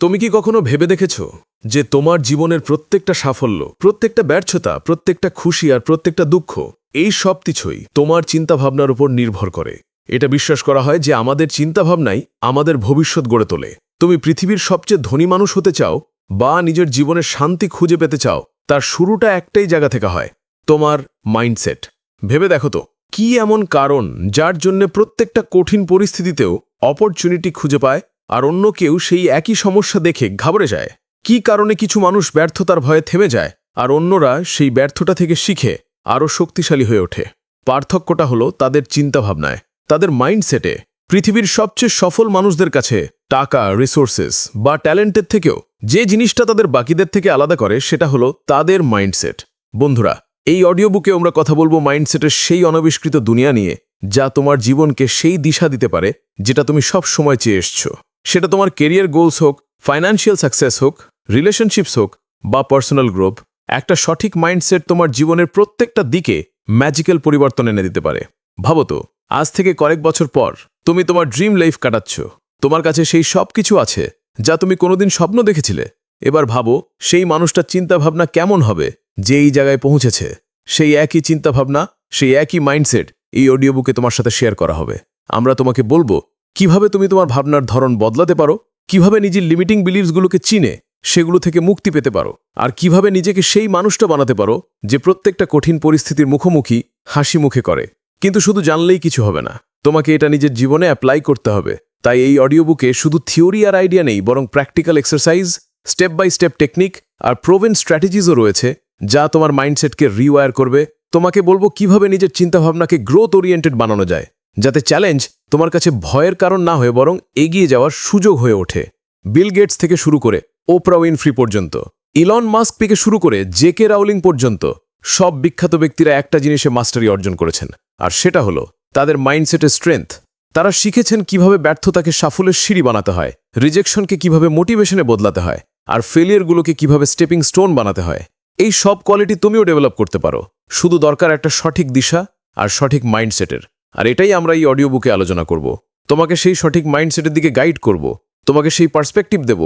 তুমি কি কখনো ভেবে দেখেছো যে তোমার জীবনের প্রত্যেকটা সাফল্য, প্রত্যেকটা ব্যর্থতা, প্রত্যেকটা খুশি আর প্রত্যেকটা দুঃখ এই সব কিছুই তোমার চিন্তাভাবনার উপর নির্ভর করে? এটা বিশ্বাস করা হয় যে আমাদের চিন্তাভাবনাই আমাদের ভবিষ্যৎ গড়ে তোলে। তুমি পৃথিবীর সবচেয়ে ধনী মানুষ হতে চাও বা নিজের জীবনের শান্তি খুঁজে পেতে চাও, তার শুরুটা একটাই জায়গা থেকে হয়, তোমার মাইন্ডসেট। ভেবে দেখো তো, কি এমন কারণ যার জন্য প্রত্যেকটা কঠিন পরিস্থিতিতেও অপরচুনিটি খুঁজে পায় আর অন্য কেউ সেই একই সমস্যা দেখে ঘাবড়ে যায়? কি কারণে কিছু মানুষ ব্যর্থতার ভয়ে থেমে যায় আর অন্যরা সেই ব্যর্থতা থেকে শিখে আরও শক্তিশালী হয়ে ওঠে? পার্থক্যটা হলো তাদের চিন্তাভাবনায়, তাদের মাইন্ডসেটে। পৃথিবীর সবচেয়ে সফল মানুষদের কাছে টাকা, রিসোর্সেস বা ট্যালেন্টের থেকেও যে জিনিসটা তাদের বাকিদের থেকে আলাদা করে সেটা হলো তাদের মাইন্ডসেট। বন্ধুরা, এই অডিও বুকে আমরা কথা বলবো মাইন্ডসেটের সেই অনাবিষ্কৃত দুনিয়া নিয়ে যা তোমার জীবনকে সেই দিশা দিতে পারে যেটা তুমি সব সময় চেয়ে এসছো। সেটা তোমার কেরিয়ার গোলস হোক, ফাইন্যান্সিয়াল সাকসেস হোক, রিলেশনশিপস হোক বা পার্সোনাল গ্রোথ, একটা সঠিক মাইন্ডসেট তোমার জীবনের প্রত্যেকটা দিকে ম্যাজিক্যাল পরিবর্তন এনে দিতে পারে। ভাবো তো, আজ থেকে কয়েক বছর পর তুমি তোমার ড্রিম লাইফ কাটাচ্ছ। তোমার কাছে সেই সব কিছু আছে যা তুমি কোনোদিন স্বপ্ন দেখেছিলে। এবার ভাবো, সেই মানুষটার চিন্তাভাবনা কেমন হবে যে এই জায়গায় পৌঁছেছে। সেই একই চিন্তাভাবনা, সেই একই মাইন্ডসেট এই অডিও বুকে তোমার সাথে শেয়ার করা হবে। আমরা তোমাকে বলবো কিভাবে তুমি তোমার ভাবনার ধরন বদলাতে পারো, কিভাবে নিজের লিমিটিং বিলিভসগুলোকে চিনে সেগুলো থেকে মুক্তি পেতে পারো, আর কিভাবে নিজেকে সেই মানুষটা বানাতে পারো যে প্রত্যেকটা কঠিন পরিস্থিতির মুখোমুখি হাসি মুখে করে। কিন্তু শুধু জানলেই কিছু হবে না, তোমাকে এটা নিজের জীবনে অ্যাপ্লাই করতে হবে। তাই এই অডিও বুকে শুধু থিওরি আর আইডিয়া নেই, বরং practical exercise, step by step technique আর প্রোভেন স্ট্র্যাটেজিজও রয়েছে যা তোমার মাইন্ডসেটকে রিওয়ার করবে। তোমাকে বলবো কিভাবে নিজের চিন্তাভাবনাকে গ্রোথ ওরিয়েন্টেড বানানো যায়, যাতে চ্যালেঞ্জ তোমার কাছে ভয়ের কারণ না হয়ে বরং এগিয়ে যাওয়ার সুযোগ হয়ে ওঠে। বিল গেটস থেকে শুরু করে ওপ্রা উইনফ্রি পর্যন্ত, ইলন মাস্ক থেকে শুরু করে জেকে রাউলিং পর্যন্ত সব বিখ্যাত ব্যক্তিরা একটা জিনিসে মাস্টারি অর্জন করেছেন, আর সেটা হলো তাদের মাইন্ডসেটের স্ট্রেংথ। তারা শিখেছেন কিভাবে ব্যর্থতাকে সাফল্যের সিঁড়ি বানাতে হয়, রিজেকশনকে কিভাবে মোটিভেশনে বদলাতে হয়, আর ফেলিয়ারগুলোকে কিভাবে স্টেপিং স্টোন বানাতে হয়। এই সব কোয়ালিটি তুমিও ডেভেলপ করতে পারো, শুধু দরকার একটা সঠিক দিশা আর সঠিক মাইন্ডসেটের। আর এটাই আমরা এই অডিও বুকে আলোচনা করব। তোমাকে সেই সঠিক মাইন্ডসেটের দিকে গাইড করব, তোমাকে সেই পার্সপেক্টিভ দেব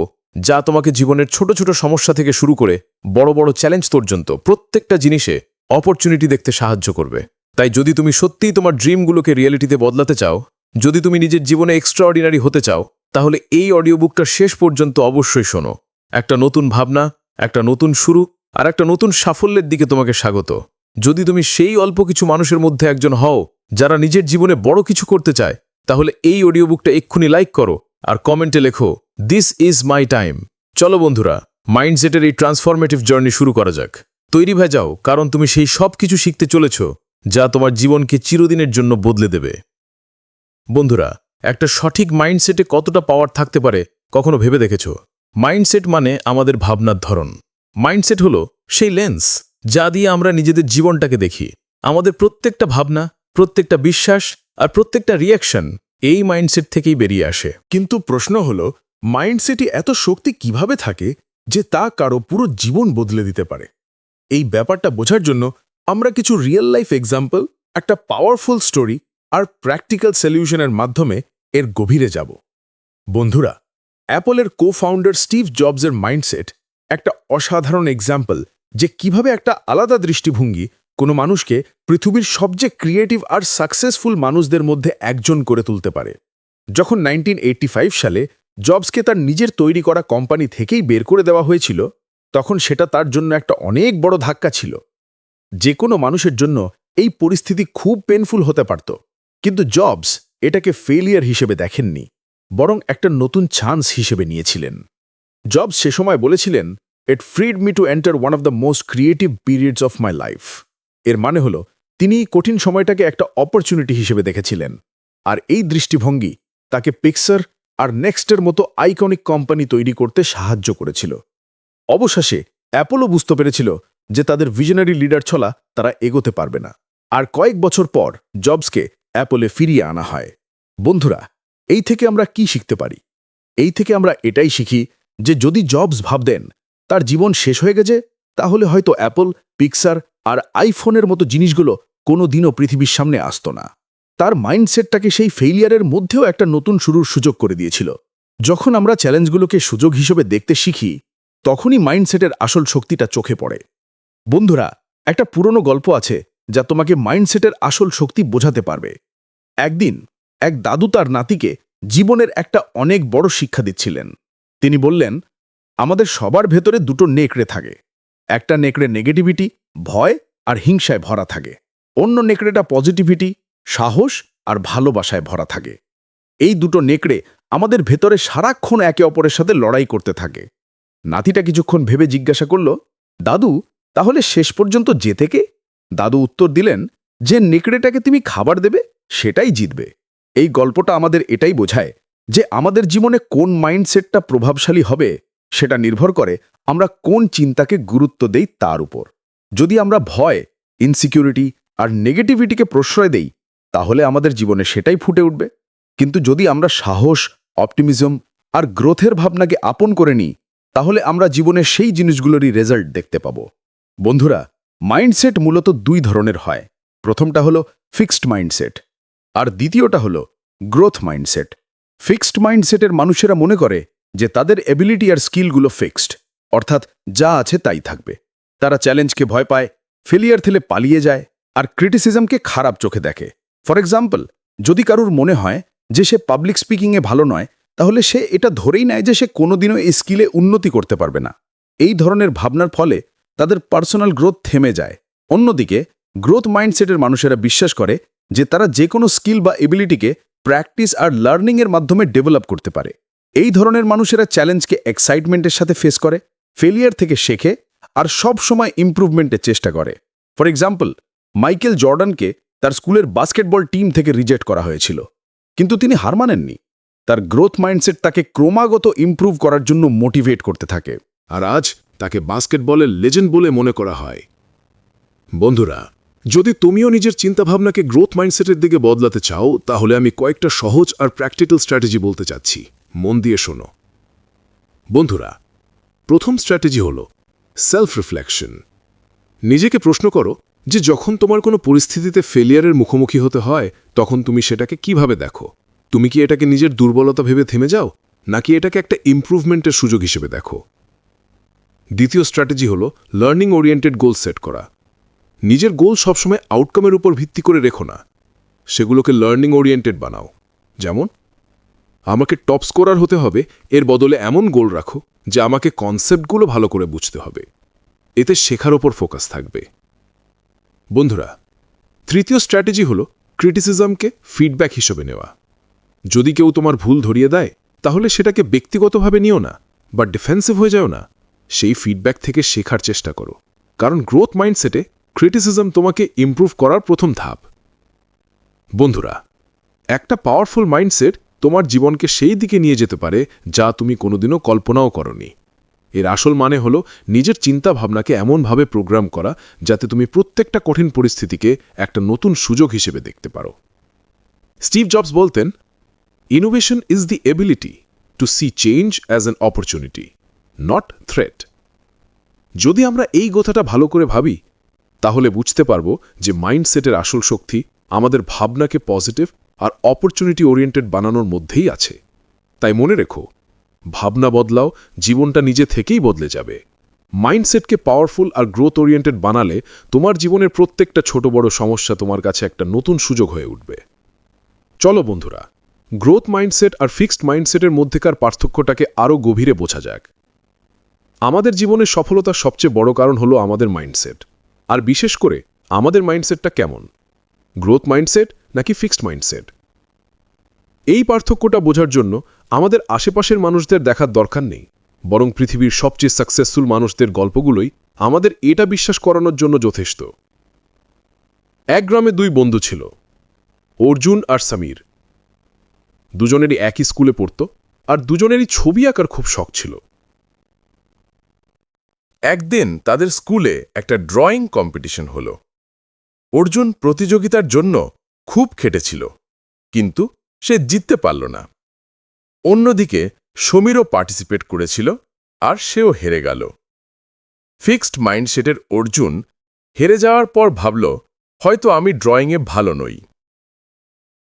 যা তোমাকে জীবনের ছোট ছোট সমস্যা থেকে শুরু করে বড় বড় চ্যালেঞ্জ পর্যন্ত প্রত্যেকটা জিনিসে অপরচুনিটি দেখতে সাহায্য করবে। তাই যদি তুমি সত্যিই তোমার ড্রিমগুলোকে রিয়েলিটিতে বদলাতে চাও, যদি তুমি নিজের জীবনে এক্সট্রাঅর্ডিনারি হতে চাও, তাহলে এই অডিও বুকটা শেষ পর্যন্ত অবশ্যই শোনো। একটা নতুন ভাবনা, একটা নতুন শুরু আর একটা নতুন সাফল্যের দিকে তোমাকে স্বাগত। যদি তুমি সেই অল্প কিছু মানুষের মধ্যে একজন হও যারা নিজের জীবনে বড় কিছু করতে চায়, তাহলে এই অডিও বুকটা এক্ষুনি লাইক করো আর কমেন্টে লেখো, দিস ইজ মাই টাইম। চলো বন্ধুরা, মাইন্ডসেটের এই ট্রান্সফরমেটিভ জার্নি শুরু করা যাক। তৈরি হয়ে যাও, কারণ তুমি সেই সব কিছু শিখতে চলেছ যা তোমার জীবনকে চিরদিনের জন্য বদলে দেবে। বন্ধুরা, একটা সঠিক মাইন্ডসেটে কতটা পাওয়ার থাকতে পারে কখনো ভেবে দেখেছ? মাইন্ডসেট মানে আমাদের ভাবনার ধরন। মাইন্ডসেট হলো সেই লেন্স যা দিয়ে আমরা নিজেদের জীবনটাকে দেখি। আমাদের প্রত্যেকটা ভাবনা, প্রত্যেকটা বিশ্বাস আর প্রত্যেকটা রিয়াকশন এই মাইন্ডসেট থেকেই বেরিয়ে আসে। কিন্তু প্রশ্ন হলো, মাইন্ডসেটে এত শক্তি কিভাবে থাকে যে তা কারো পুরো জীবন বদলে দিতে পারে? এই ব্যাপারটা বোঝার জন্য আমরা কিছু রিয়েল লাইফ এক্সাম্পল, একটা পাওয়ারফুল স্টোরি আর প্র্যাকটিক্যাল সলিউশনের মাধ্যমে এর গভীরে যাব। বন্ধুরা, অ্যাপলের কো-ফাউন্ডার স্টিভ জবসের মাইন্ডসেট একটা অসাধারণ এক্সাম্পল যে কিভাবে একটা আলাদা দৃষ্টিভঙ্গি কোনো মানুষকে পৃথিবীর সবচেয়ে ক্রিয়েটিভ আর সাকসেসফুল মানুষদের মধ্যে একজন করে তুলতে পারে। যখন 1985 সালে জবসকে তার নিজের তৈরি করা কোম্পানি থেকেই বের করে দেওয়া হয়েছিল, তখন সেটা তার জন্য একটা অনেক বড় ধাক্কা ছিল। যে কোনো মানুষের জন্য এই পরিস্থিতি খুব পেনফুল হতে পারত, কিন্তু জবস এটাকে ফেলিয়ার হিসেবে দেখেননি, বরং একটা নতুন চান্স হিসেবে নিয়েছিলেন। জবস সে সময় বলেছিলেন, it freed me to enter one of the most creative periods of my life. এর মানে হলো তিনি কঠিন সময়টাকে একটা অপরচুনিটি হিসেবে দেখেছিলেন, আর এই দৃষ্টিভঙ্গি তাকে পিক্সার আর নেক্সটের মতো আইকনিক কোম্পানি তৈরি করতে সাহায্য করেছিল। অবশেষে অ্যাপলও বুঝতে পেরেছিল যে তাদের ভিশনারি লিডার ছলা তারা এগোতে পারবে না, আর কয়েক বছর পর জবসকে অ্যাপলে ফিরিয়ে আনা হয়। বন্ধুরা, এই থেকে আমরা কি শিখতে পারি? এই থেকে আমরা এটাই শিখি যে যদি জবস ভাবতেন তার জীবন শেষ হয়ে গেছে, তাহলে হয়তো অ্যাপল, পিক্সার আর আইফোনের মতো জিনিসগুলো কোনো দিনও পৃথিবীর সামনে আসতো না। তার মাইন্ডসেটটাকে সেই ফেইলিয়ারের মধ্যেও একটা নতুন শুরুর সুযোগ করে দিয়েছিল। যখন আমরা চ্যালেঞ্জগুলোকে সুযোগ হিসেবে দেখতে শিখি তখনই মাইন্ডসেটের আসল শক্তিটা চোখে পড়ে। বন্ধুরা, একটা পুরনো গল্প আছে যা তোমাকে মাইন্ডসেটের আসল শক্তি বোঝাতে পারবে। একদিন এক দাদু তার নাতিকে জীবনের একটা অনেক বড় শিক্ষা দিচ্ছিলেন। তিনি বললেন, আমাদের সবার ভেতরে দুটো নেকড়ে থাকে। একটা নেকড়ে নেগেটিভিটি, ভয় আর হিংসায় ভরা থাকে। অন্য নেকড়েটা পজিটিভিটি, সাহস আর ভালোবাসায় ভরা থাকে। এই দুটো নেকড়ে আমাদের ভেতরে সারাক্ষণ একে অপরের সাথে লড়াই করতে থাকে। নাতিটা কিছুক্ষণ ভেবে জিজ্ঞাসা করল, দাদু, তাহলে শেষ পর্যন্ত জেতে কে? দাদু উত্তর দিলেন, যে নেকড়েটাকে তুমি খাবার দেবে সেটাই জিতবে। এই গল্পটা আমাদের এটাই বোঝায় যে আমাদের জীবনে কোন মাইন্ডসেটটা প্রভাবশালী হবে সেটা নির্ভর করে আমরা কোন চিন্তাকে গুরুত্ব দেই তার উপর। যদি আমরা ভয়, ইনসিকিউরিটি আর নেগেটিভিটিকে প্রশ্রয় দেই তাহলে আমাদের জীবনে সেটাই ফুটে উঠবে। কিন্তু যদি আমরা সাহস, অপটিমিজম আর গ্রোথের ভাবনাকে আপন করে নিই তাহলে আমরা জীবনে সেই জিনিসগুলোরই রেজাল্ট দেখতে পাব। বন্ধুরা, মাইন্ডসেট মূলত দুই ধরনের হয়। প্রথমটা হলো ফিক্সড মাইন্ডসেট আর দ্বিতীয়টা হলো গ্রোথ মাইন্ডসেট। ফিক্সড মাইন্ডসেটের মানুষেরা মনে করে যে তাদের এবিলিটি আর স্কিলগুলো ফিক্সড, অর্থাৎ যা আছে তাই থাকবে। তারা চ্যালেঞ্জকে ভয় পায়, ফেলিয়ার থেকে পালিয়ে যায় আর ক্রিটিসিজমকে খারাপ চোখে দেখে। ফর এক্সাম্পল, যদি কারুর মনে হয় যে সে পাবলিক স্পিকিংয়ে ভালো নয় তাহলে সে এটা ধরেই নেয় যে সে কোনোদিনও এই স্কিলে উন্নতি করতে পারবে না। এই ধরনের ভাবনার ফলে তাদের পার্সোনাল গ্রোথ থেমে যায়। অন্যদিকে গ্রোথ মাইন্ডসেটের মানুষেরা বিশ্বাস করে যে তারা যে কোনো স্কিল বা এবিলিটিকে প্র্যাকটিস আর লার্নিংয়ের মাধ্যমে ডেভেলপ করতে পারে। এই ধরনের মানুষেরা চ্যালেঞ্জকে এক্সাইটমেন্টের সাথে ফেস করে, ফেলিয়ার থেকে শেখে আর সব সময় ইমপ্রুভমেন্টের চেষ্টা করে। ফর এক্সাম্পল, মাইকেল জর্ডানকে তার স্কুলের বাস্কেটবল টিম থেকে রিজেক্ট করা হয়েছিল, কিন্তু তিনি হার মানেননি। তার গ্রোথ মাইন্ডসেট তাকে ক্রমাগত ইমপ্রুভ করার জন্য মোটিভেট করতে থাকে। আর আজ তাকে বাস্কেটবলের লেজেন্ড বলে মনে করা হয়। বন্ধুরা, যদি তুমিও নিজের চিন্তাভাবনাকে গ্রোথ মাইন্ডসেটের দিকে বদলাতে চাও তাহলে আমি কয়েকটা সহজ আর প্র্যাকটিক্যাল স্ট্র্যাটেজি বলতে চাচ্ছি। মন দিয়ে শোনো। বন্ধুরা, প্রথম স্ট্র্যাটেজি হল সেলফ রিফ্লেকশন। নিজেকে প্রশ্ন করো যে যখন তোমার কোনো পরিস্থিতিতে ফেলিয়ারের মুখোমুখি হতে হয় তখন তুমি সেটাকে কিভাবে দেখো। তুমি কি এটাকে নিজের দুর্বলতা ভেবে থেমে যাও, নাকি এটাকে একটা ইমপ্রুভমেন্টের সুযোগ হিসেবে দেখো? দ্বিতীয় স্ট্র্যাটেজি হল লার্নিং ওরিয়েন্টেড গোল সেট করা। নিজের গোল সবসময় আউটকামের উপর ভিত্তি করে রেখো না, সেগুলোকে লার্নিং ওরিয়েন্টেড বানাও। যেমন, আমাকে টপ স্কোরার হতে হবে, এর বদলে এমন গোল রাখো যে আমাকে কনসেপ্টগুলো ভালো করে বুঝতে হবে। এতে শেখার ওপর ফোকাস থাকবে। বন্ধুরা, তৃতীয় স্ট্র্যাটেজি হল ক্রিটিসিজমকে ফিডব্যাক হিসেবে নেওয়া। যদি কেউ তোমার ভুল ধরিয়ে দেয় তাহলে সেটাকে ব্যক্তিগতভাবে নিও না বা ডিফেন্সিভ হয়ে যাও না। সেই ফিডব্যাক থেকে শেখার চেষ্টা করো, কারণ গ্রোথ মাইন্ডসেটে ক্রিটিসিজম তোমাকে ইমপ্রুভ করার প্রথম ধাপ। বন্ধুরা, একটা পাওয়ারফুল মাইন্ডসেট তোমার জীবনকে সেই দিকে নিয়ে যেতে পারে যা তুমি কোনোদিনও কল্পনাও করনি। এর আসল মানে হল নিজের চিন্তাভাবনাকে এমনভাবে প্রোগ্রাম করা যাতে তুমি প্রত্যেকটা কঠিন পরিস্থিতিকে একটা নতুন সুযোগ হিসেবে দেখতে পারো। স্টিভ জবস বলতেন, innovation is the ability to see change as an opportunity, not threat. যদি আমরা এই কথাটা ভালো করে ভাবি তাহলে বুঝতে পারব যে মাইন্ডসেটের আসল শক্তি আমাদের ভাবনাকে পজিটিভ আর অপরচুনিটি ওরিয়েন্টেড বানানোর মধ্যেই আছে। তাই মনে রেখো, ভাবনা বদলাও, জীবনটা নিজে থেকেই বদলে যাবে। মাইন্ডসেটকে পাওয়ারফুল আর গ্রোথ ওরিয়েন্টেড বানালে তোমার জীবনের প্রত্যেকটা ছোট বড় সমস্যা তোমার কাছে একটা নতুন সুযোগ হয়ে উঠবে। চলো বন্ধুরা, গ্রোথ মাইন্ডসেট আর ফিক্সড মাইন্ডসেটের মধ্যেকার পার্থক্যটাকে আরও গভীরে বোঝা যাক। আমাদের জীবনের সফলতার সবচেয়ে বড় কারণ হলো আমাদের মাইন্ডসেট। আর বিশেষ করে আমাদের মাইন্ডসেটটা কেমন, গ্রোথ মাইন্ডসেট নাকি ফিক্সড মাইন্ডসেট? এই পার্থক্যটা বোঝার জন্য আমাদের আশেপাশের মানুষদের দেখার দরকার নেই, বরং পৃথিবীর সবচেয়ে সাকসেসফুল মানুষদের গল্পগুলোই আমাদের এটা বিশ্বাস করানোর জন্য যথেষ্ট। এক গ্রামে দুই বন্ধু ছিল, অর্জুন আর সমীর। দুজনেরই একই স্কুলে পড়ত আর দুজনেরই ছবি আঁকার খুব শখ ছিল। একদিন তাদের স্কুলে একটা ড্রয়িং কম্পিটিশন হলো। অর্জুন প্রতিযোগিতার জন্য খুব খেটেছিল, কিন্তু সে জিততে পারল না। অন্যদিকে সমীরও পার্টিসিপেট করেছিল আর সেও হেরে গেল। ফিক্সড মাইন্ডসেটের অর্জুন হেরে যাওয়ার পর ভাবল, হয়তো আমি ড্রয়িংয়ে ভালো নই,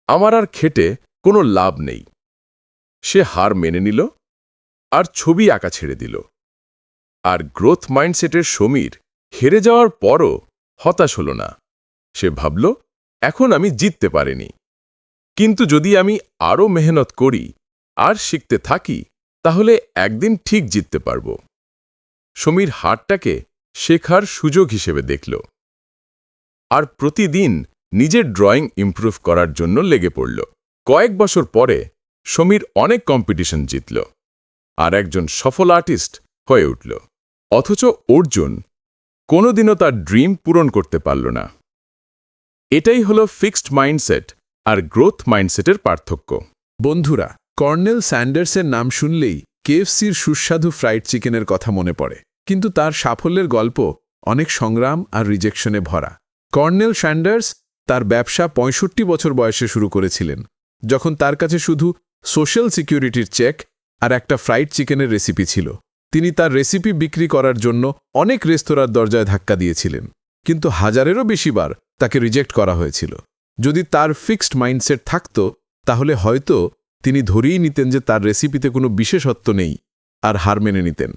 আমার আর খেটে কোনো লাভ নেই। সে হার মেনে নিল আর ছবি আঁকা ছেড়ে দিল। আর গ্রোথ মাইন্ডসেটের সমীর হেরে যাওয়ার পরও হতাশ হল না। সে ভাবল, এখন আমি জিততে পারিনি, কিন্তু যদি আমি আরও মেহনত করি আর শিখতে থাকি তাহলে একদিন ঠিক জিততে পারব। সমীর হারটাকে শেখার সুযোগ হিসেবে দেখল আর প্রতিদিন নিজের ড্রয়িং ইমপ্রুভ করার জন্য লেগে পড়ল। কয়েক বছর পরে সমীর অনেক কম্পিটিশন জিতল আর একজন সফল আর্টিস্ট হয়ে উঠল। অথচ অর্জুন কোনোদিনও তার ড্রিম পূরণ করতে পারল না। এটাই হলো ফিক্সড মাইন্ডসেট আর গ্রোথ মাইন্ডসেটের পার্থক্য। বন্ধুরা, কর্নেল স্যান্ডার্সের নাম শুনলেই কেএফসির সুস্বাদু ফ্রাইড চিকেনের কথা মনে পড়ে, কিন্তু তার সাফল্যের গল্প অনেক সংগ্রাম আর রিজেকশনে ভরা। কর্নেল স্যান্ডার্স তার ব্যবসা ৬৫ বছর বয়সে শুরু করেছিলেন, যখন তার কাছে শুধু সোশ্যাল সিকিউরিটির চেক আর একটা ফ্রাইড চিকেনের রেসিপি ছিল। তিনি তার রেসিপি বিক্রি করার জন্য অনেক রেস্তোরাঁর দরজায় ধাক্কা দিয়েছিলেন, কিন্তু হাজারেরও বেশিবার তাকে রিজেক্ট করা হয়েছিল। যদি তার ফিক্সড মাইন্ডসেট থাকত তাহলে হয়তো তিনি ধরেই নিতেন যে তার রেসিপিতে কোনো বিশেষত্ব নেই আর হার মেনে নিতেন।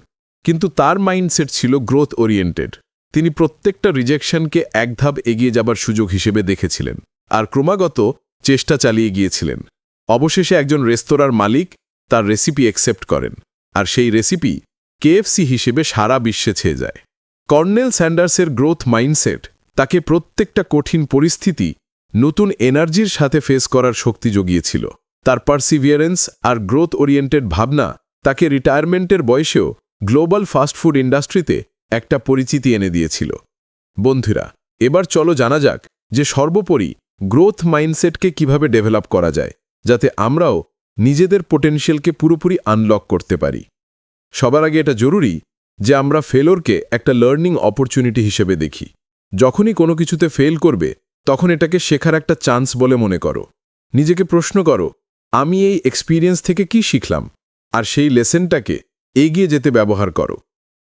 কিন্তু তার মাইন্ডসেট ছিল গ্রোথ ওরিয়েন্টেড। তিনি প্রত্যেকটা রিজেকশনকে এক ধাপ এগিয়ে যাবার সুযোগ হিসেবে দেখেছিলেন আর ক্রমাগত চেষ্টা চালিয়ে গিয়েছিলেন। অবশেষে একজন রেস্তোরাঁর মালিক তার রেসিপি অ্যাকসেপ্ট করেন আর সেই রেসিপি কেএফসি হিসেবে সারা বিশ্বে ছেয়ে যায়। কর্নেল স্যান্ডার্সের গ্রোথ মাইন্ডসেট তাকে প্রত্যেকটা কঠিন পরিস্থিতি নতুন এনার্জির সাথে ফেস করার শক্তি জুগিয়েছিল। তার পারসিভিয়ারেন্স আর গ্রোথ ওরিয়েন্টেড ভাবনা তাকে রিটায়ারমেন্টের বয়সেও গ্লোবাল ফাস্টফুড ইন্ডাস্ট্রিতে একটা পরিচিতি এনে দিয়েছিল। বন্ধুরা, এবার চলো জানা যাক যে সর্বোপরি গ্রোথ মাইন্ডসেটকে কিভাবে ডেভেলপ করা যায়, যাতে আমরাও নিজেদের পোটেনশিয়ালকে পুরোপুরি আনলক করতে পারি। সবার আগে এটা জরুরি যে আমরা ফেলোরকে একটা লার্নিং অপরচুনিটি হিসেবে দেখি। যখনই কোনো কিছুতে ফেল করবে তখন এটাকে শেখার একটা চান্স বলে মনে করো। নিজেকে প্রশ্ন করো, আমি এই এক্সপিরিয়েন্স থেকে কি শিখলাম, আর সেই লেসেনটাকে এগিয়ে যেতে ব্যবহার করো।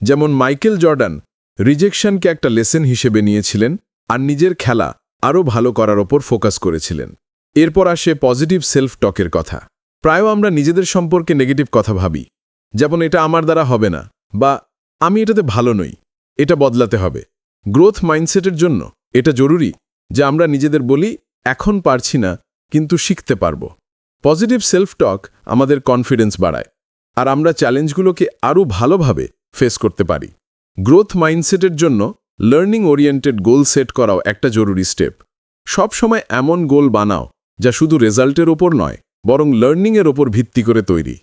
যেমন মাইকেল জর্ডান রিজেকশনকে একটা লেসেন হিসেবে নিয়েছিলেন আর নিজের খেলা আরও ভালো করার ওপর ফোকাস করেছিলেন। এরপর আসে পজিটিভ সেলফ টকের কথা। প্রায় আমরা নিজেদের সম্পর্কে নেগেটিভ কথা ভাবি, যেমন এটা আমার দ্বারা হবে না বা আমি এটাতে ভালো নই, এটা বদলাতে হবে। গ্রোথ মাইন্ডসেটের জন্য এটা জরুরি যে আমরা নিজেদের বলি, এখন পারছি না কিন্তু শিখতে পারব। পজিটিভ সেলফ টক আমাদের কনফিডেন্স বাড়ায় আর আমরা চ্যালেঞ্জগুলোকে আরও ভালোভাবে ফেস করতে পারি। গ্রোথ মাইন্ডসেটের জন্য লার্নিং ওরিয়েন্টেড গোল সেট করাও একটা জরুরি স্টেপ। সব সময় এমন গোল বানাও যা শুধু রেজাল্টের ওপর নয়, বরং লার্নিংয়ের ওপর ভিত্তি করে তৈরি।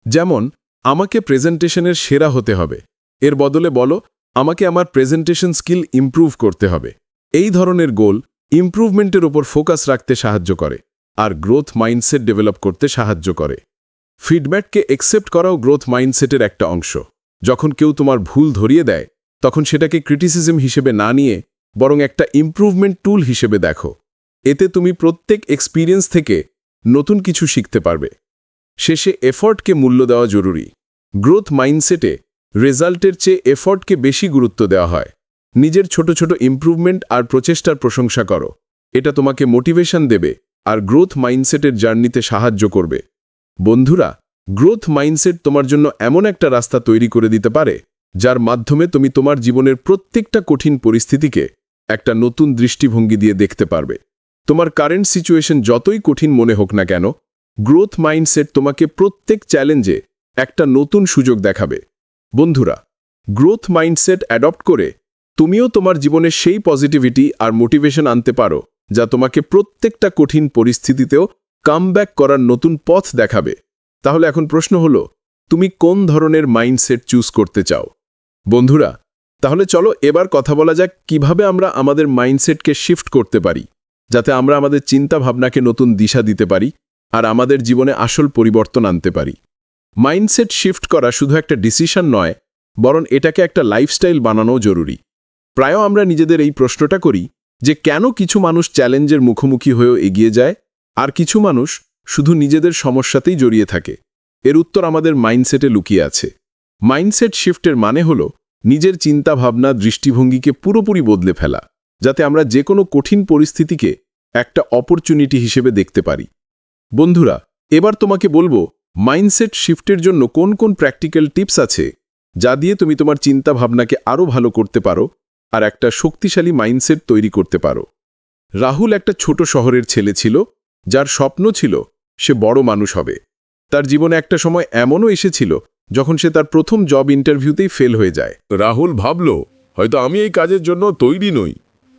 যেমন, আমাকে প্রেজেন্টেশনের সেরা হতে হবে, এর বদলে বলো, আমাকে আমার প্রেজেন্টেশন স্কিল ইমপ্রুভ করতে হবে। এই ধরনের গোল ইমপ্রুভমেন্টের ওপর ফোকাস রাখতে সাহায্য করে আর গ্রোথ মাইন্ডসেট ডেভেলপ করতে সাহায্য করে। ফিডব্যাককে অ্যাকসেপ্ট করাও গ্রোথ মাইন্ডসেটের একটা অংশ। যখন কেউ তোমার ভুল ধরিয়ে দেয় তখন সেটাকে ক্রিটিসিজম হিসেবে না নিয়ে বরং একটা ইমপ্রুভমেন্ট টুল হিসেবে দেখো। এতে তুমি প্রত্যেক এক্সপিরিয়েন্স থেকে নতুন কিছু শিখতে পারবে। শেষে এফর্টকে মূল্য দেওয়া জরুরি। গ্রোথ মাইন্ডসেটে রেজাল্টের চেয়ে এফর্টকে বেশি গুরুত্ব দেওয়া হয়। নিজের ছোট ছোট ইমপ্রুভমেন্ট আর প্রচেষ্টার প্রশংসা করো। এটা তোমাকে মোটিভেশন দেবে আর গ্রোথ মাইন্ডসেটের জার্নিতে সাহায্য করবে। বন্ধুরা, গ্রোথ মাইন্ডসেট তোমার জন্য এমন একটা রাস্তা তৈরি করে দিতে পারে যার মাধ্যমে তুমি তোমার জীবনের প্রত্যেকটা কঠিন পরিস্থিতিকে একটা নতুন দৃষ্টিভঙ্গি দিয়ে দেখতে পারবে। তোমার কারেন্ট সিচুয়েশন যতই কঠিন মনে হোক না কেন, গ্রোথ মাইন্ডসেট তোমাকে প্রত্যেক চ্যালেঞ্জে একটা নতুন সুযোগ দেখাবে। বন্ধুরা, গ্রোথ মাইন্ডসেট অ্যাডপ্ট করে তুমিও তোমার জীবনে সেই পজিটিভিটি আর মোটিভেশন আনতে পারো যা তোমাকে প্রত্যেকটা কঠিন পরিস্থিতিতেও কামব্যাক করার নতুন পথ দেখাবে। তাহলে এখন প্রশ্ন হলো, তুমি কোন ধরনের মাইন্ডসেট চুজ করতে চাও? বন্ধুরা, তাহলে চলো এবার কথা বলা যাক কিভাবে আমরা আমাদের মাইন্ডসেটকে শিফট করতে পারি, যাতে আমরা আমাদের চিন্তা ভাবনাকে নতুন দিশা দিতে পারি আর আমাদের জীবনে আসল পরিবর্তন আনতে পারি। মাইন্ডসেট শিফট করা শুধু একটা ডিসিশন নয়, বরং এটাকে একটা লাইফস্টাইল বানানো জরুরি। প্রায় আমরা নিজেদের এই প্রশ্নটা করি যে কেন কিছু মানুষ চ্যালেঞ্জের মুখোমুখি হয়েও এগিয়ে যায় আর কিছু মানুষ শুধু নিজেদের সমস্যাতেই জড়িয়ে থাকে। এর উত্তর আমাদের মাইন্ডসেটে লুকিয়ে আছে। মাইন্ডসেট শিফটের মানে হলো নিজের চিন্তা ভাবনা দৃষ্টিভঙ্গিকে পুরোপুরি বদলে ফেলা, যাতে আমরা যে কোনো কঠিন পরিস্থিতিকে একটা অপরচুনিটি হিসেবে দেখতে পারি। বন্ধুরা, এবার তোমাকে বলবো মাইন্ডসেট শিফটের জন্য কোন কোন প্র্যাকটিক্যাল টিপস আছে যা দিয়ে তুমি তোমার চিন্তা ভাবনাকে আরও ভালো করতে পারো আর একটা শক্তিশালী মাইন্ডসেট তৈরি করতে পারো। রাহুল একটা ছোট শহরের ছেলে ছিল যার স্বপ্ন ছিল সে বড় মানুষ হবে। তার জীবনে একটা সময় এমনও এসেছিল যখন সে তার প্রথম জব ইন্টারভিউতেই ফেল হয়ে যায়। রাহুল ভাবল, হয়তো আমি এই কাজের জন্য তৈরি নই,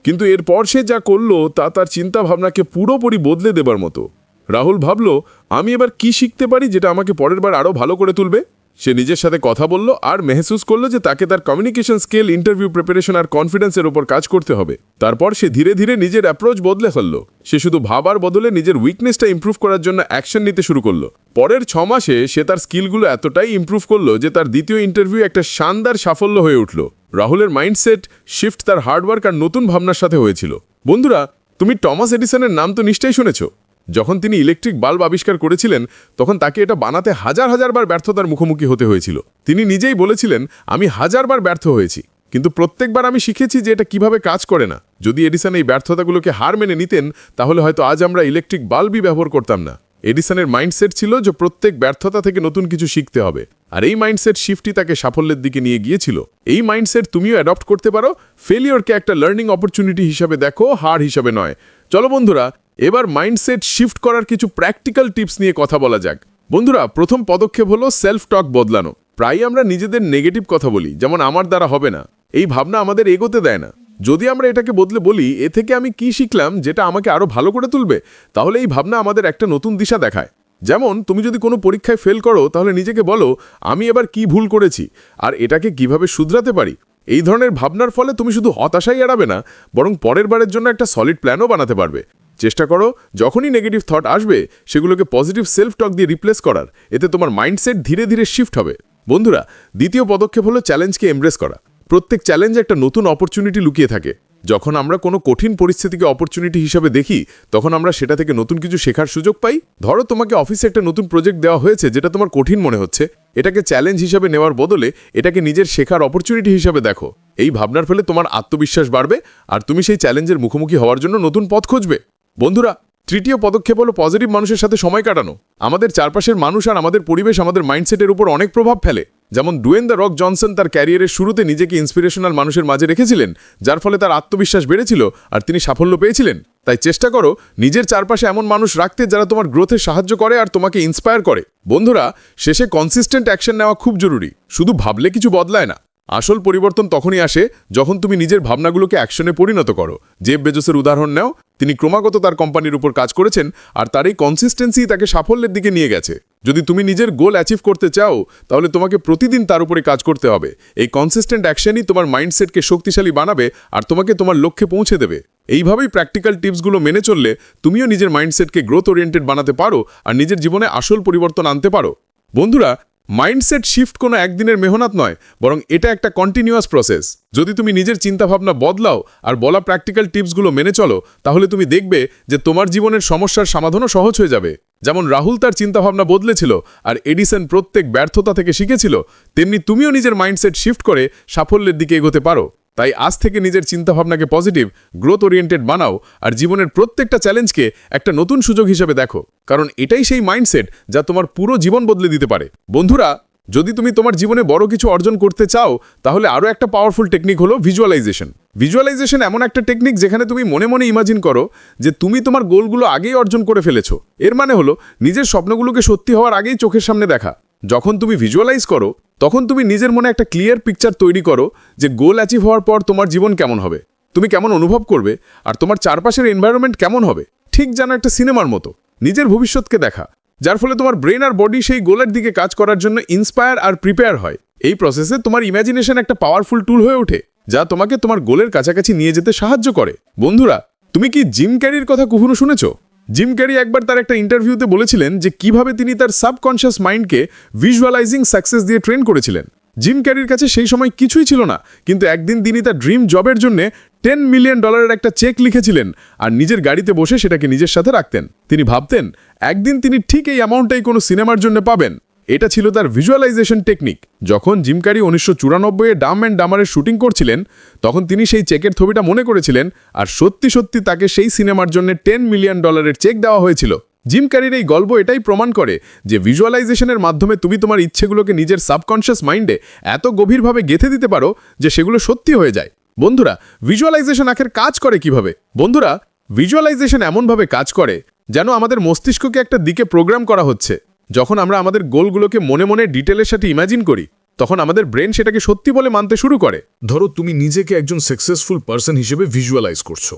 কিন্তু এরপর সে যা করলো তা তার চিন্তা ভাবনাকে পুরোপুরি বদলে দেবার মতো। রাহুল ভাবল, আমি এবার কি শিখতে পারি যেটা আমাকে পরের বার আরও ভালো করে তুলবে। সে নিজের সাথে কথা বলল আর মেহসুস করলো যে তাকে তার কমিউনিকেশন স্কিল, ইন্টারভিউ প্রিপারেশন আর কনফিডেন্সের উপর কাজ করতে হবে। তারপর সে ধীরে ধীরে নিজের অ্যাপ্রোচ বদলে ফেলল। সে শুধু ভাবার বদলে নিজের উইকনেসটা ইমপ্রুভ করার জন্য অ্যাকশন নিতে শুরু করলো। পরের 6 মাসে সে তার স্কিলগুলো এতটাই ইমপ্রুভ করলো যে তার দ্বিতীয় ইন্টারভিউ একটা শানদার সাফল্য হয়ে উঠল। রাহুলের মাইন্ডসেট শিফট তার হার্ডওয়ার্ক আর নতুন ভাবনার সাথে হয়েছিল। বন্ধুরা, তুমি টমাস এডিসনের নাম তো নিশ্চয়ই শুনেছ। যখন তিনি ইলেকট্রিক বাল্ব আবিষ্কার করেছিলেন তখন তাকে এটা বানাতে হাজার হাজার বার ব্যর্থতার মুখোমুখি হতে হয়েছিল। তিনি নিজেই বলেছিলেন, আমি হাজারবার ব্যর্থ হয়েছি, কিন্তু প্রত্যেকবার আমি শিখেছি যে এটা কিভাবে কাজ করে না। যদি এডিসন এই ব্যর্থতাগুলোকে হার মেনে নিতেন তাহলে হয়তো আজ আমরা ইলেকট্রিক বাল্বই ব্যবহার করতাম না। এডিসনের মাইন্ডসেট ছিল যে প্রত্যেক ব্যর্থতা থেকে নতুন কিছু শিখতে হবে, আর এই মাইন্ডসেট শিফটই তাকে সাফল্যের দিকে নিয়ে গিয়েছিল। এই মাইন্ডসেট তুমিও অ্যাডপ্ট করতে পারো। ফেলিওরকে একটা লার্নিং অপরচুনিটি হিসাবে দেখো, হার হিসাবে নয়। চলো বন্ধুরা, এবার মাইন্ডসেট শিফট করার কিছু প্র্যাকটিক্যাল টিপস নিয়ে কথা বলা যাক। বন্ধুরা, প্রথম পদক্ষেপ হলো সেলফ টক বদলানো। প্রায়ই আমরা নিজেদের নেগেটিভ কথা বলি, যেমন আমার দ্বারা হবে না। এই ভাবনা আমাদের এগোতে দেয় না। যদি আমরা এটাকে বদলে বলি, এ থেকে আমি কি শিখলাম যেটা আমাকে আরো ভালো করে তুলবে, তাহলে এই ভাবনা আমাদের একটা নতুন দিশা দেখায়। যেমন তুমি যদি কোনো পরীক্ষায় ফেল করো তাহলে নিজেকে বলো, আমি এবার কি ভুল করেছি আর এটাকে কিভাবে শুধরাতে পারি। এই ধরনের ভাবনার ফলে তুমি শুধু হতাশাই এড়াবে না, বরং পরের বারের জন্য একটা সলিড প্ল্যানও বানাতে পারবে। চেষ্টা করো যখনই নেগেটিভ থট আসবে সেগুলোকে পজিটিভ সেলফ টক দিয়ে রিপ্লেস করার। এতে তোমার মাইন্ডসেট ধীরে ধীরে শিফট হবে। বন্ধুরা, দ্বিতীয় পদক্ষেপ হলো চ্যালেঞ্জকে এমব্রেস করা। প্রত্যেক চ্যালেঞ্জে একটা নতুন অপরচুনিটি লুকিয়ে থাকে। যখন আমরা কোনো কঠিন পরিস্থিতিকে অপরচুনিটি হিসাবে দেখি তখন আমরা সেটা থেকে নতুন কিছু শেখার সুযোগ পাই। ধরো তোমাকে অফিসে একটা নতুন প্রজেক্ট দেওয়া হয়েছে যেটা তোমার কঠিন মনে হচ্ছে। এটাকে চ্যালেঞ্জ হিসাবে নেওয়ার বদলে এটাকে নিজের শেখার অপরচুনিটি হিসাবে দেখো। এই ভাবনার ফলে তোমার আত্মবিশ্বাস বাড়বে আর তুমি সেই চ্যালেঞ্জের মুখোমুখি হওয়ার জন্য নতুন পথ খুঁজবে। বন্ধুরা, তৃতীয় পদক্ষেপ হলো পজিটিভ মানুষের সাথে সময় কাটানো। আমাদের চারপাশের মানুষ আর আমাদের পরিবেশ আমাদের মাইন্ডসেটের উপর অনেক প্রভাব ফেলে। যেমন ডুয়েন দ্য রক জনসন তার ক্যারিয়ারের শুরুতে নিজেকে ইন্সপিরেশনাল মানুষের মাঝে রেখেছিলেন, যার ফলে তার আত্মবিশ্বাস বেড়েছিল আর তিনি সাফল্য পেয়েছিলেন। তাই চেষ্টা করো নিজের চারপাশে এমন মানুষ রাখতে যারা তোমার গ্রোথে সাহায্য করে আর তোমাকে ইন্সপায়ার করে। বন্ধুরা, শেষে কনসিস্টেন্ট অ্যাকশন নেওয়া খুব জরুরি। শুধু ভাবলে কিছু বদলায় না। আসল পরিবর্তন তখনই আসে যখন তুমি নিজের ভাবনাগুলোকে অ্যাকশনে পরিণত করো। জেফ বেজোসের উদাহরণ নাও। তিনি ক্রমাগত তার কোম্পানির উপর কাজ করেছেন আর তার এই কনসিস্টেন্সি তাকে সাফল্যের দিকে নিয়ে গেছে। যদি তুমি নিজের গোল অ্যাচিভ করতে চাও তাহলে তোমাকে প্রতিদিন তার উপরে কাজ করতে হবে। এই কনসিস্টেন্ট অ্যাকশনই তোমার মাইন্ডসেটকে শক্তিশালী বানাবে আর তোমাকে তোমার লক্ষ্যে পৌঁছে দেবে। এইভাবেই প্র্যাকটিক্যাল টিপসগুলো মেনে চললে তুমিও নিজের মাইন্ডসেটকে গ্রোথ ওরিয়েন্টেড বানাতে পারো আর নিজের জীবনে আসল পরিবর্তন আনতে পারো। বন্ধুরা, মাইন্ডসেট শিফট কোনো একদিনের মেহনত নয়, বরং এটা একটা কন্টিনিউয়াস প্রসেস। যদি তুমি নিজের চিন্তাভাবনা বদলাও আর বলা প্র্যাকটিক্যাল টিপসগুলো মেনে চলো তাহলে তুমি দেখবে যে তোমার জীবনের সমস্যার সমাধানও সহজ হয়ে যাবে। যেমন রাহুল তার চিন্তাভাবনা বদলেছিল আর এডিসন প্রত্যেক ব্যর্থতা থেকে শিখেছিল, তেমনি তুমিও নিজের মাইন্ডসেট শিফট করে সাফল্যের দিকে এগোতে পারো। তাই আজ থেকে নিজের চিন্তাভাবনাকে পজিটিভ, গ্রোথ ওরিয়েন্টেড বানাও আর জীবনের প্রত্যেকটা চ্যালেঞ্জকে একটা নতুন সুযোগ হিসেবে দেখো, কারণ এটাই সেই মাইন্ডসেট যা তোমার পুরো জীবন বদলে দিতে পারে। বন্ধুরা, যদি তুমি তোমার জীবনে বড় কিছু অর্জন করতে চাও তাহলে আরও একটা পাওয়ারফুল টেকনিক হলো ভিজুয়ালাইজেশন। ভিজুয়ালাইজেশন এমন একটা টেকনিক যেখানে তুমি মনে মনে ইমাজিন করো যে তুমি তোমার গোলগুলো আগেই অর্জন করে ফেলেছো। এর মানে হলো নিজের স্বপ্নগুলোকে সত্যি হওয়ার আগেই চোখের সামনে দেখা। যখন তুমি ভিজুয়ালাইজ করো তখন তুমি নিজের মনে একটা ক্লিয়ার পিকচার তৈরি করো যে গোল অ্যাচিভ হওয়ার পর তোমার জীবন কেমন হবে, তুমি কেমন অনুভব করবে আর তোমার চারপাশের এনভায়রনমেন্ট কেমন হবে। ঠিক যেন একটা সিনেমার মতো নিজের ভবিষ্যৎকে দেখা, যার ফলে তোমার ব্রেন আর বডি সেই গোলের দিকে কাজ করার জন্য ইন্সপায়ার আর প্রিপেয়ার হয়। এই প্রসেসে তোমার ইমাজিনেশন একটা পাওয়ারফুল টুল হয়ে ওঠে যা তোমাকে তোমার গোলের কাছাকাছি নিয়ে যেতে সাহায্য করে। বন্ধুরা, তুমি কি জিম ক্যারির কথা কখনো শুনেছ? জিম ক্যারি একবার তার একটা ইন্টারভিউতে বলেছিলেন যে কিভাবে তিনি তার সাবকনশিয়াস মাইন্ডকে ভিজুয়ালাইজিং সাকসেস দিয়ে ট্রেন করেছিলেন। জিম ক্যারির কাছে সেই সময় কিছুই ছিল না, কিন্তু একদিন তিনি তার ড্রিম জবের জন্য $10 মিলিয়ন একটা চেক লিখেছিলেন আর নিজের গাড়িতে বসে সেটাকে নিজের সাথে রাখতেন। তিনি ভাবতেন একদিন তিনি ঠিক এই অ্যামাউন্টটাই কোনো সিনেমার জন্য পাবেন। এটা ছিল তার ভিজুয়ালাইজেশন টেকনিক। যখন gym carry 1994-এ Dam and ডামারের shooting করছিলেন তখন তিনি সেই চেকের ছবিটা মনে করেছিলেন আর সত্যি সত্যি তাকে সেই সিনেমার জন্য $10 মিলিয়ন চেক দেওয়া হয়েছিল। জিম ক্যারির এই গল্প এটাই প্রমাণ করে যে ভিজুয়ালাইজেশনের মাধ্যমে তুমি তোমার ইচ্ছেগুলোকে নিজের সাবকনশিয়াস মাইন্ডে এত গভীরভাবে গেঁথে দিতে পারো যে সেগুলো সত্যি হয়ে যায়। বন্ধুরা, ভিজুয়ালাইজেশন আখের কাজ করে কিভাবে? বন্ধুরা, ভিজুয়ালাইজেশন এমনভাবে কাজ করে যেন আমাদের মস্তিষ্ককে একটা দিকে প্রোগ্রাম করা হচ্ছে। যখন আমরা আমাদের গোলগুলোকে মনে মনে ডিটেলের সাথে ইমাজিন করি, তখন আমাদের ব্রেন সেটাকে সত্যি বলে মানতে শুরু করে। ধরো তুমি নিজেকে একজন সাকসেসফুল পারসন হিসেবে ভিজুয়ালাইজ করছো।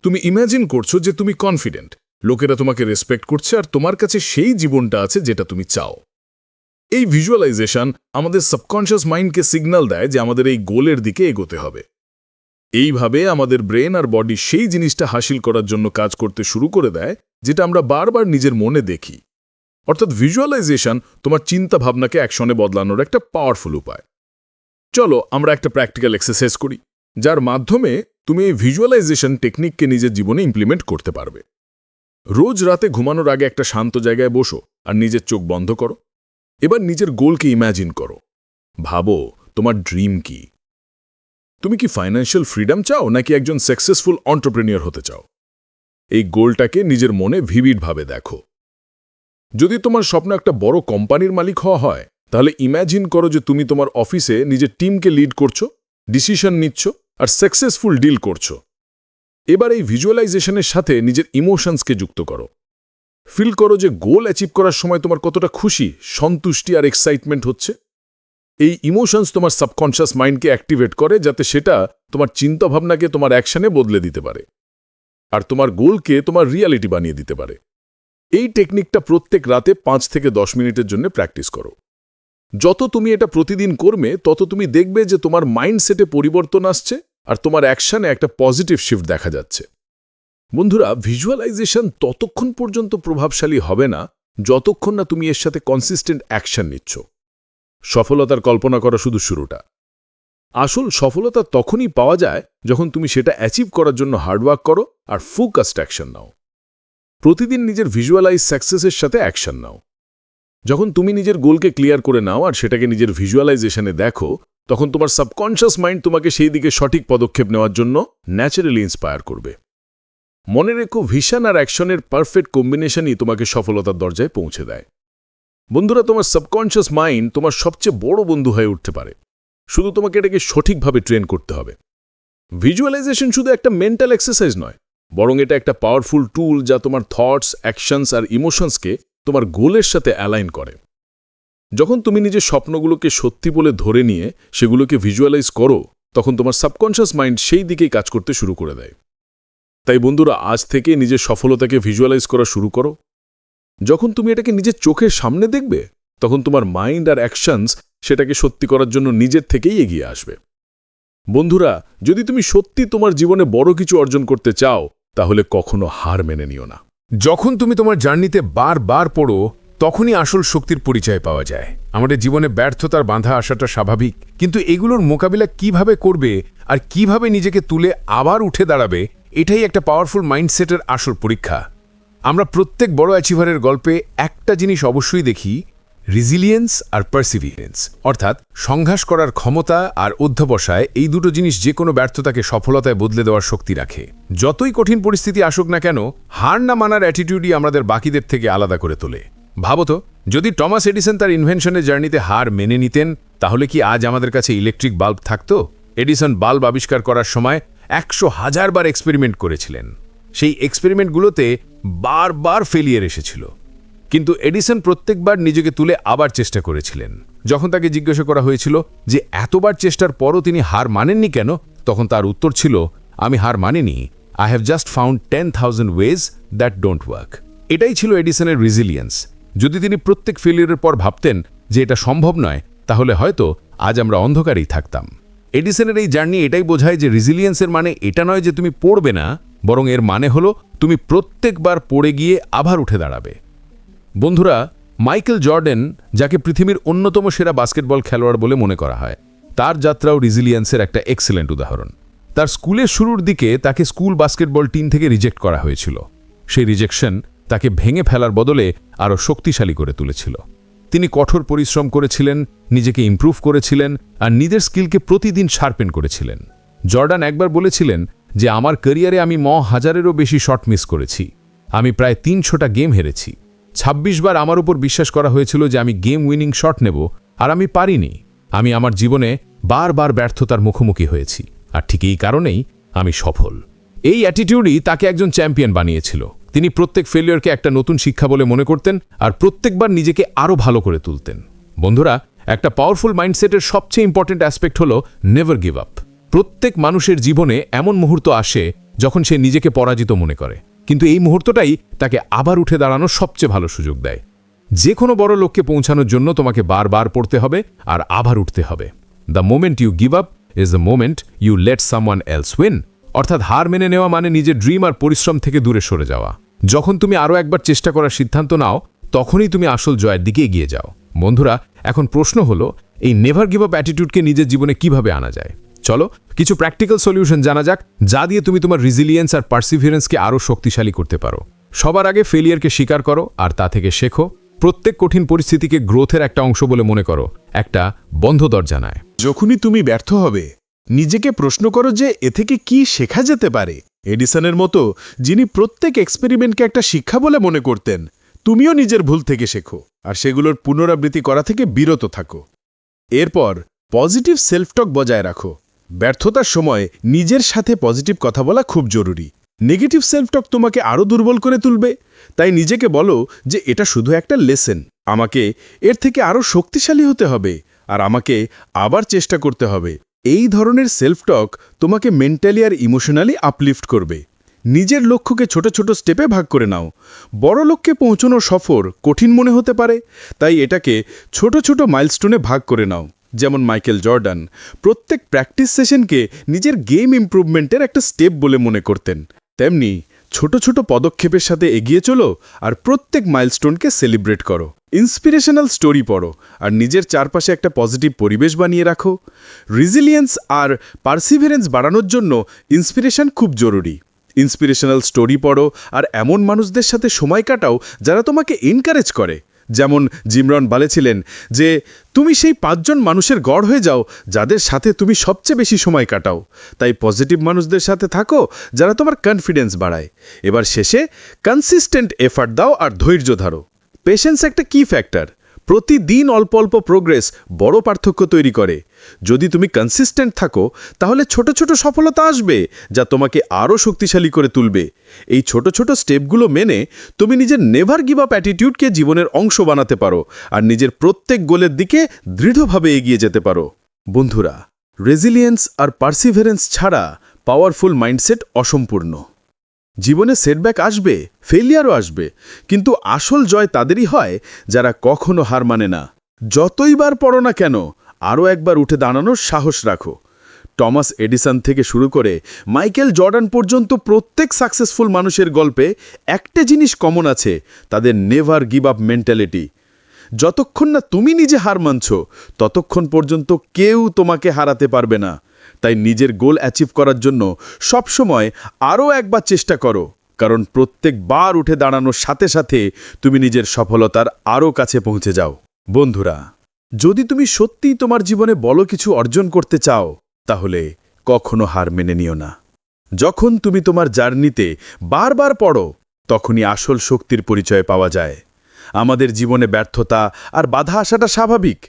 তুমি ইমাজিন করছো যে তুমি কনফিডেন্ট, লোকেরা তোমাকে রেসপেক্ট করছে আর তোমার কাছে সেই জীবনটা আছে যেটা তুমি চাও। এই ভিজুয়ালাইজেশন আমাদের সাবকনশিয়াস মাইন্ডকে সিগন্যাল দেয় যে আমাদের এই গোলের দিকে এগোতে হবে। এইভাবে আমাদের ব্রেন আর বডি সেই জিনিসটা হাসিল করার জন্য কাজ করতে শুরু করে দেয় যেটা আমরা বারবার নিজের মনে দেখি। অর্থাৎ ভিজুয়ালাইজেশন তোমার চিন্তা ভাবনাকে অ্যাকশনে বদলানোর একটা পাওয়ারফুল উপায়। চলো আমরা একটা প্র্যাকটিক্যাল এক্সারসাইজ করি, যার মাধ্যমে তুমি এই ভিজুয়ালাইজেশন টেকনিককে নিজের জীবনে ইমপ্লিমেন্ট করতে পারবে। রোজ রাতে ঘুমানোর আগে একটা শান্ত জায়গায় বসো আর নিজের চোখ বন্ধ করো। এবার নিজের গোলকে ইম্যাজিন করো। ভাবো তোমার ড্রিম কি। তুমি কি ফাইন্যান্সিয়াল ফ্রিডম চাও নাকি একজন সাকসেসফুল এন্টারপ্রেনিয়র হতে চাও? এই গোলটাকে নিজের মনে ভিভিডভাবে দেখো। যদি তোমার স্বপ্ন একটা বড় কোম্পানির মালিক হওয়া হয়, তাহলে ইম্যাজিন করো যে তুমি তোমার অফিসে নিজের টিমকে লিড করছো, ডিসিশন নিচ্ছ আর সাকসেসফুল ডিল করছো। এবার এই ভিজুয়ালাইজেশনের সাথে নিজের ইমোশনসকে যুক্ত করো। ফিল করো যে গোল অ্যাচিভ করার সময় তোমার কতটা খুশি, সন্তুষ্টি আর এক্সাইটমেন্ট হচ্ছে। এই ইমোশনস তোমার সাবকনশিয়াস মাইন্ডকে অ্যাক্টিভেট করে, যাতে সেটা তোমার চিন্তাভাবনাকে তোমার অ্যাকশনে বদলে দিতে পারে আর তোমার গোলকে তোমার রিয়ালিটি বানিয়ে দিতে পারে। এই টেকনিকটা প্রত্যেক রাতে 5 থেকে 10 মিনিটের জন্য প্র্যাকটিস করো। যত তুমি এটা প্রতিদিন করবে, তত তুমি দেখবে যে তোমার মাইন্ডসেটে পরিবর্তন আসছে আর তোমার অ্যাকশনে একটা পজিটিভ শিফট দেখা যাচ্ছে। বন্ধুরা, ভিজুয়ালাইজেশন ততক্ষণ পর্যন্ত প্রভাবশালী হবে না যতক্ষণ না তুমি এর সাথে কনসিস্টেন্ট অ্যাকশন নিচ্ছ। সফলতার কল্পনা করা শুধু শুরুটা। আসল সফলতা তখনই পাওয়া যায় যখন তুমি সেটা অ্যাচিভ করার জন্য হার্ডওয়ার্ক করো আর ফোকাসড অ্যাকশন নাও। প্রতিদিন নিজের ভিজুয়ালাইজ সাকসেসের সাথে অ্যাকশন নাও। যখন তুমি নিজের গোলকে ক্লিয়ার করে নাও আর সেটাকে নিজের ভিজুয়ালাইজেশনে দেখো, তখন তোমার সাবকনশিয়াস মাইন্ড তোমাকে সেই দিকে সঠিক পদক্ষেপ নেওয়ার জন্য ন্যাচারালি ইন্সপায়ার করবে। মনে রেখো, ভিশন আর অ্যাকশনের পারফেক্ট কম্বিনেশনই তোমাকে সফলতার দরজায় পৌঁছে দেয়। বন্ধুরা, তোমার সাবকনশিয়াস মাইন্ড তোমার সবচেয়ে বড় বন্ধু হয়ে উঠতে পারে, শুধু তোমাকে এটাকে সঠিকভাবে ট্রেন করতে হবে। ভিজুয়ালাইজেশন শুধু একটা মেন্টাল এক্সারসাইজ নয়, বরং এটা একটা পাওয়ারফুল টুল যা তোমার থটস, অ্যাকশনস আর ইমোশনসকে তোমার গোলের সাথে অ্যালাইন করে। যখন তুমি নিজের স্বপ্নগুলোকে সত্যি বলে ধরে নিয়ে সেগুলোকে ভিজুয়ালাইজ করো, তখন তোমার সাবকনশিয়াস মাইন্ড সেই দিকেই কাজ করতে শুরু করে দেয়। তাই বন্ধুরা, আজ থেকে নিজের সফলতাকে ভিজুয়ালাইজ করা শুরু করো। যখন তুমি এটাকে নিজের চোখের সামনে দেখবে, তখন তোমার মাইন্ড আর অ্যাকশনস সেটাকে সত্যি করার জন্য নিজের থেকেই এগিয়ে আসবে। বন্ধুরা, যদি তুমি সত্যি তোমার জীবনে বড় কিছু অর্জন করতে চাও, তাহলে কখনো হার মেনে নিও না। যখন তুমি তোমার জার্নিতে বারবার পড়ো, তখনই আসল শক্তির পরিচয় পাওয়া যায়। আমাদের জীবনে ব্যর্থতার বাঁধা আসাটা স্বাভাবিক, কিন্তু এগুলোর মোকাবিলা কিভাবে করবে আর কিভাবে নিজেকে তুলে আবার উঠে দাঁড়াবে, এটাই একটা পাওয়ারফুল মাইন্ডসেটের আসল পরীক্ষা। আমরা প্রত্যেক বড় অ্যাচিভারের গল্পে একটা জিনিস অবশ্যই দেখি, রেজিলিয়েন্স আর পারসিভিয়ারেন্স, অর্থাৎ সংঘাস করার ক্ষমতা আর অধ্যবসায়। এই দুটো জিনিস যে কোনো ব্যর্থতাকে সফলতায় বদলে দেওয়ার শক্তি রাখে। যতই কঠিন পরিস্থিতি আসুক না কেন, হার না মানার অ্যাটিটিউডই আমাদের বাকিদের থেকে আলাদা করে তোলে। ভাবো তো, যদি টমাস এডিসন তার ইনভেনশনের জার্নিতে হার মেনে নিতেন, তাহলে কি আজ আমাদের কাছে ইলেকট্রিক বাল্ব থাকতো? এডিসন বাল্ব আবিষ্কার করার সময় 100,000 বার এক্সপেরিমেন্ট করেছিলেন। সেই এক্সপেরিমেন্টগুলোতে বারবার ফেলিয়ার এসেছিল, কিন্তু এডিসন প্রত্যেকবার নিজেকে তুলে আবার চেষ্টা করেছিলেন। যখন তাকে জিজ্ঞাসা করা হয়েছিল যে এতবার চেষ্টার পরও তিনি হার মানেননি কেন, তখন তার উত্তর ছিল, আমি হার মানিনি, I have just found 10,000 ways that don't work. এটাই ছিল এডিসনের রেজিলিয়েন্স। যদি তিনি প্রত্যেক ফেলিয়ারের পর ভাবতেন যে এটা সম্ভব নয়, তাহলে হয়তো আজ আমরা অন্ধকারেই থাকতাম। এডিসনের এই জার্নি এটাই বোঝায় যে রেজিলিয়েন্সের মানে এটা নয় যে তুমি পড়বে না, বরং এর মানে হলো তুমি প্রত্যেকবার পড়ে গিয়ে আবার উঠে দাঁড়াবে। বন্ধুরা, মাইকেল জর্ডান, যাকে পৃথিবীর অন্যতম সেরা বাস্কেটবল খেলোয়াড় বলে মনে করা হয়, তার যাত্রাও রেজিলিয়েন্সের একটা এক্সেলেন্ট উদাহরণ। তার স্কুলের শুরুর দিকে তাকে স্কুল বাস্কেটবল টিম থেকে রিজেক্ট করা হয়েছিল। সেই রিজেকশন তাকে ভেঙে ফেলার বদলে আরও শক্তিশালী করে তুলেছিল। তিনি কঠোর পরিশ্রম করেছিলেন, নিজেকে ইমপ্রুভ করেছিলেন আর নিজের স্কিলকে প্রতিদিন শার্পেন করেছিলেন। জর্ডান একবার বলেছিলেন যে আমার ক্যারিয়ারে আমি 1000-এরও বেশি শট মিস করেছি, আমি প্রায় 300টা গেম হেরেছি। 26 বার আমার উপর বিশ্বাস করা হয়েছিল যে আমি গেম উইনিং শট নেব, আর আমি পারিনি। আমি আমার জীবনে বারবার ব্যর্থতার মুখোমুখি হয়েছি, আর ঠিক এই কারণেই আমি সফল। এই অ্যাটিটিউডই তাকে একজন চ্যাম্পিয়ন বানিয়েছিল। তিনি প্রত্যেক ফেলিয়রকে একটা নতুন শিক্ষা বলে মনে করতেন, আর প্রত্যেকবার নিজেকে আরও ভালো করে তুলতেন। বন্ধুরা, একটা পাওয়ারফুল মাইন্ডসেটের সবচেয়ে ইম্পর্ট্যান্ট অ্যাসপেক্ট হলো নেভার গিভ আপ। প্রত্যেক মানুষের জীবনে এমন মুহূর্ত আসে যখন সে নিজেকে পরাজিত মনে করে, কিন্তু এই মুহূর্তটাই তাকে আবার উঠে দাঁড়ানোর সবচেয়ে ভালো সুযোগ দেয়। যে কোনো বড় লক্ষ্যে পৌঁছানোর জন্য তোমাকে বারবার পড়তে হবে আর আবার উঠতে হবে। The moment you give up is the moment you let someone else win. অর্থাৎ হার মেনে নেওয়া মানে নিজের ড্রিম আর পরিশ্রম থেকে দূরে সরে যাওয়া। যখন তুমি আরও একবার চেষ্টা করার সিদ্ধান্ত নাও, তখনই তুমি আসল জয়ের দিকে এগিয়ে যাও। বন্ধুরা, এখন প্রশ্ন হলো, এই নেভার গিভ আপ অ্যাটিটিউডকে নিজের জীবনে কিভাবে আনা যায়? চলো কিছু প্র্যাকটিক্যাল সলিউশন জানা যাক, যা দিয়ে তুমি তোমার রেজিলিয়েন্স আর পারসিভিয়ারেন্সকে আরও শক্তিশালী করতে পারো। সবার আগে ফেলিয়ারকে স্বীকার করো আর তা থেকে শেখো। প্রত্যেক কঠিন পরিস্থিতিকে গ্রোথের একটা অংশ বলে মনে করো, একটা বন্ধ দরজা নয়। যখনই তুমি ব্যর্থ হবে, নিজেকে প্রশ্ন করো যে এ থেকে কি শেখা যেতে পারে। এডিসনের মতো, যিনি প্রত্যেক এক্সপেরিমেন্টকে একটা শিক্ষা বলে মনে করতেন, তুমিও নিজের ভুল থেকে শেখো আর সেগুলোর পুনরাবৃত্তি করা থেকে বিরত থাকো। এরপর পজিটিভ সেলফ টক বজায় রাখো। ব্যর্থতার সময় নিজের সাথে পজিটিভ কথা বলা খুব জরুরি। নেগেটিভ সেলফ টক তোমাকে আরও দুর্বল করে তুলবে। তাই নিজেকে বলো যে এটা শুধু একটা লেসন, আমাকে এর থেকে আরও শক্তিশালী হতে হবে আর আমাকে আবার চেষ্টা করতে হবে। এই ধরনের সেলফ টক তোমাকে মেন্টালি আর ইমোশনালি আপলিফট করবে। নিজের লক্ষ্যকে ছোট ছোট স্টেপে ভাগ করে নাও। বড় লক্ষ্যে পৌঁছানোর সফর কঠিন মনে হতে পারে, তাই এটাকে ছোট ছোট মাইলস্টোনে ভাগ করে নাও। যেমন মাইকেল জর্ডান প্রত্যেক প্র্যাকটিস সেশনকে নিজের গেম ইমপ্রুভমেন্টের একটা স্টেপ বলে মনে করতেন। তেমনি ছোট ছোট পদক্ষেপের সাথে এগিয়ে চলো আর প্রত্যেক মাইলস্টোনকে সেলিব্রেট করো। ইন্সপিরেশনাল স্টোরি পড়ো আর নিজের চারপাশে একটা পজিটিভ পরিবেশ বানিয়ে রাখো। রেজিলিয়েন্স আর পারসিভিয়ারেন্স বাড়ানোর জন্য ইন্সপিরেশন খুব জরুরি। ইন্সপিরেশনাল স্টোরি পড়ো আর এমন মানুষদের সাথে সময় কাটাও যারা তোমাকে এনকারেজ করে। যেমন জিমরন বলেছিলেন যে তুমি সেই 5 জন মানুষের গড় হয়ে যাও যাদের সাথে তুমি সবচেয়ে বেশি সময় কাটাও। তাই পজিটিভ মানুষদের সাথে থাকো যারা তোমার কনফিডেন্স বাড়ায়। এবার শেষে কনসিস্টেন্ট এফার্ট দাও আর ধৈর্য ধরো। পেশেন্স একটা কি ফ্যাক্টর। প্রতিদিন অল্প অল্প প্রোগ্রেস বড় পার্থক্য তৈরি করে। যদি তুমি কনসিস্টেন্ট থাকো, তাহলে ছোট ছোট সফলতা আসবে যা তোমাকে আরও শক্তিশালী করে তুলবে। এই ছোট ছোট স্টেপগুলো মেনে তুমি নিজের নেভার গিভ আপ অ্যাটিটিউডকে জীবনের অংশ বানাতে পারো আর নিজের প্রত্যেক গোলের দিকে দৃঢ়ভাবে এগিয়ে যেতে পারো। বন্ধুরা, রেজিলিয়েন্স আর পারসিভিয়ারেন্স ছাড়া পাওয়ারফুল মাইন্ডসেট অসম্পূর্ণ। জীবনে সেটব্যাক আসবে, ফেলিয়ারও আসবে, কিন্তু আসল জয় তাদেরই হয় যারা কখনো হার মানে না। যতইবার পড়ো না কেন, আরও একবার উঠে দাঁড়ানোর সাহস রাখো। টমাস এডিসন থেকে শুরু করে মাইকেল জর্ডান পর্যন্ত প্রত্যেক সাকসেসফুল মানুষের গল্পে একটা জিনিস কমন আছে, তাদের নেভার গিভ আপ মেন্টালিটি। যতক্ষণ না তুমি নিজে হার মানছ, ততক্ষণ পর্যন্ত কেউ তোমাকে হারাতে পারবে না। তাই নিজের গোল অ্যাচিভ করার জন্য সবসময় আরও একবার চেষ্টা করো, কারণ প্রত্যেকবার উঠে দাঁড়ানোর সাথে সাথে তুমি নিজের সফলতার আরও কাছে পৌঁছে যাও। বন্ধুরা, যদি তুমি সত্যিই তোমার জীবনে বড় কিছু অর্জন করতে চাও, তাহলে কখনো হার মেনে নিও না। যখন তুমি তোমার জার্নিতে বারবার পড়ো, তখনই আসল শক্তির পরিচয় পাওয়া যায়। আমাদের জীবনে ব্যর্থতা আর বাধা আসাটা স্বাভাবিক,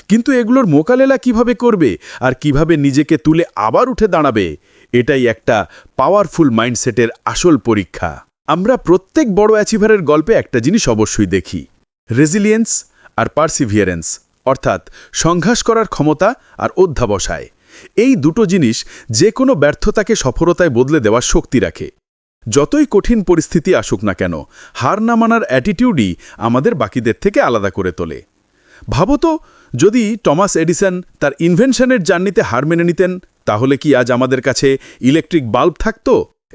কিন্তু এগুলোর মোকাবেলা কিভাবে করবে আর কিভাবে নিজেকে তুলে আবার উঠে দাঁড়াবে, এটাই একটা পাওয়ারফুল মাইন্ডসেটের আসল পরীক্ষা। আমরা প্রত্যেক বড় অ্যাচিভারের গল্পে একটা জিনিস অবশ্যই দেখি, রেজিলিয়েন্স আর পারসিভিয়ারেন্স, অর্থাৎ সংঘাস করার ক্ষমতা আর অধ্যাবসায়। এই দুটো জিনিস যে কোনো ব্যর্থতাকে সফলতায় বদলে দেওয়ার শক্তি রাখে। যতই কঠিন পরিস্থিতি আসুক না কেন, হার না মানার অ্যাটিটিউডই আমাদের বাকিদের থেকে আলাদা করে তোলে। ভাবো তো, যদি টমাস এডিসন তার ইনভেনশনের জার্নিতে হার মেনে নিতেন, তাহলে কি আজ আমাদের কাছে ইলেকট্রিক বাল্ব থাকতো?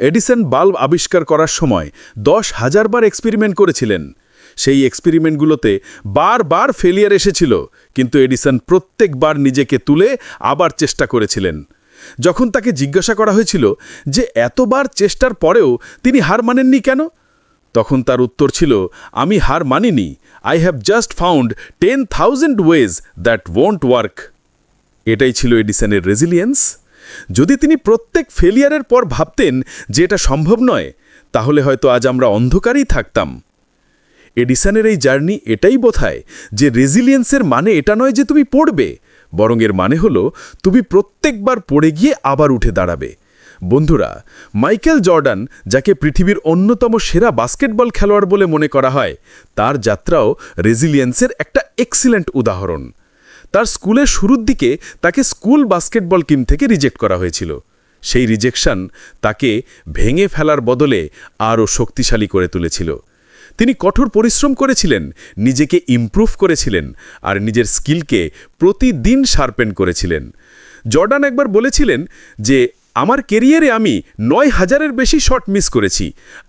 এডিসন বাল্ব আবিষ্কার করার সময় 10,000 বার এক্সপেরিমেন্ট করেছিলেন। সেই এক্সপেরিমেন্টগুলোতে বারবার ফেলিয়ার এসেছিল, কিন্তু এডিসন প্রত্যেকবার নিজেকে তুলে আবার চেষ্টা করেছিলেন। যখন তাকে জিজ্ঞাসা করা হয়েছিল যে এতবার চেষ্টার পরেও তিনি হার মানেননি কেন, তখন তার উত্তর ছিল, আমি হার মানিনি, I have just found 10,000 ways that won't work. এটাই ছিল এডিসনের রেজিলিয়েন্স। যদি তিনি প্রত্যেক ফেলিয়ারের পর ভাবতেন যে এটা সম্ভব নয়, তাহলে হয়তো আজ আমরা অন্ধকারেই থাকতাম। এডিসনের এই জার্নি এটাই বোঝায় যে রেজিলিয়েন্সের মানে এটা নয় যে তুমি পড়বে, বরং এর মানে হলো তুমি প্রত্যেকবার পড়ে গিয়ে আবার উঠে দাঁড়াবে। বন্ধুরা, মাইকেল জর্ডান, যাকে পৃথিবীর অন্যতম সেরা বাস্কেটবল খেলোয়াড় বলে মনে করা হয়, তার যাত্রাও রেজিলিয়েন্সের একটা এক্সিলেন্ট উদাহরণ। তার স্কুলের শুরুর দিকে তাকে স্কুল বাস্কেটবল টিম থেকে রিজেক্ট করা হয়েছিল। সেই রিজেকশন তাকে ভেঙে ফেলার বদলে আরও শক্তিশালী করে তুলেছিল। তিনি কঠোর পরিশ্রম করেছিলেন, নিজেকে ইমপ্রুভ করেছিলেন আর নিজের স্কিলকে প্রতিদিন শার্পেন করেছিলেন। জর্ডান একবার বলেছিলেন যে আমার কেরিয়ারে আমি ৯,০০০-এর বেশি শট মিস করেছি,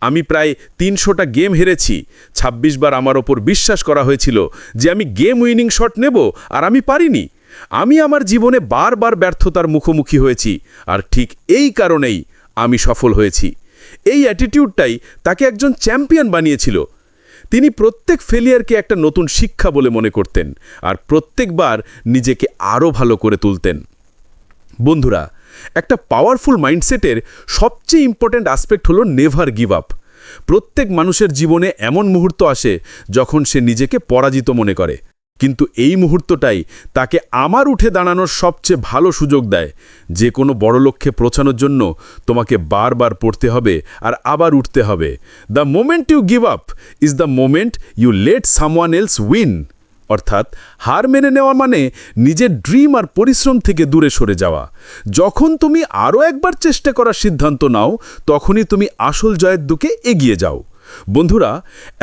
আমি প্রায় ৩০০টা গেম হেরেছি, ২৬ বার আমার ওপর বিশ্বাস করা হয়েছিল যে আমি গেম উইনিং শট নেব আর আমি পারিনি। আমি আমার জীবনে বারবার ব্যর্থতার মুখোমুখি হয়েছি, আর ঠিক এই কারণেই আমি সফল হয়েছি। এই অ্যাটিটিউডটাই তাকে একজন চ্যাম্পিয়ন বানিয়েছিল। তিনি প্রত্যেক ফেলিয়ারকে একটা নতুন শিক্ষা বলে মনে করতেন আর প্রত্যেকবার নিজেকে আরও ভালো করে তুলতেন। বন্ধুরা, একটা পাওয়ারফুল মাইন্ডসেটের সবচেয়ে ইম্পর্ট্যান্ট অ্যাসপেক্ট হলো নেভার গিভ আপ। প্রত্যেক মানুষের জীবনে এমন মুহূর্ত আসে যখন সে নিজেকে পরাজিত মনে করে, কিন্তু এই মুহূর্তটাই তাকে আবার উঠে দাঁড়ানোর সবচেয়ে ভালো সুযোগ দেয়। যে কোনো বড় লক্ষ্যে পৌঁছানোর জন্য তোমাকে বারবার পড়তে হবে আর আবার উঠতে হবে। The moment you give up is the moment you let someone else win. অর্থাৎ হার মেনে নেওয়া মানে নিজের ড্রিম আর পরিশ্রম থেকে দূরে সরে যাওয়া। যখন তুমি আরও একবার চেষ্টা করার সিদ্ধান্ত নাও, তখনই তুমি আসল জয়ের দিকে এগিয়ে যাও। বন্ধুরা,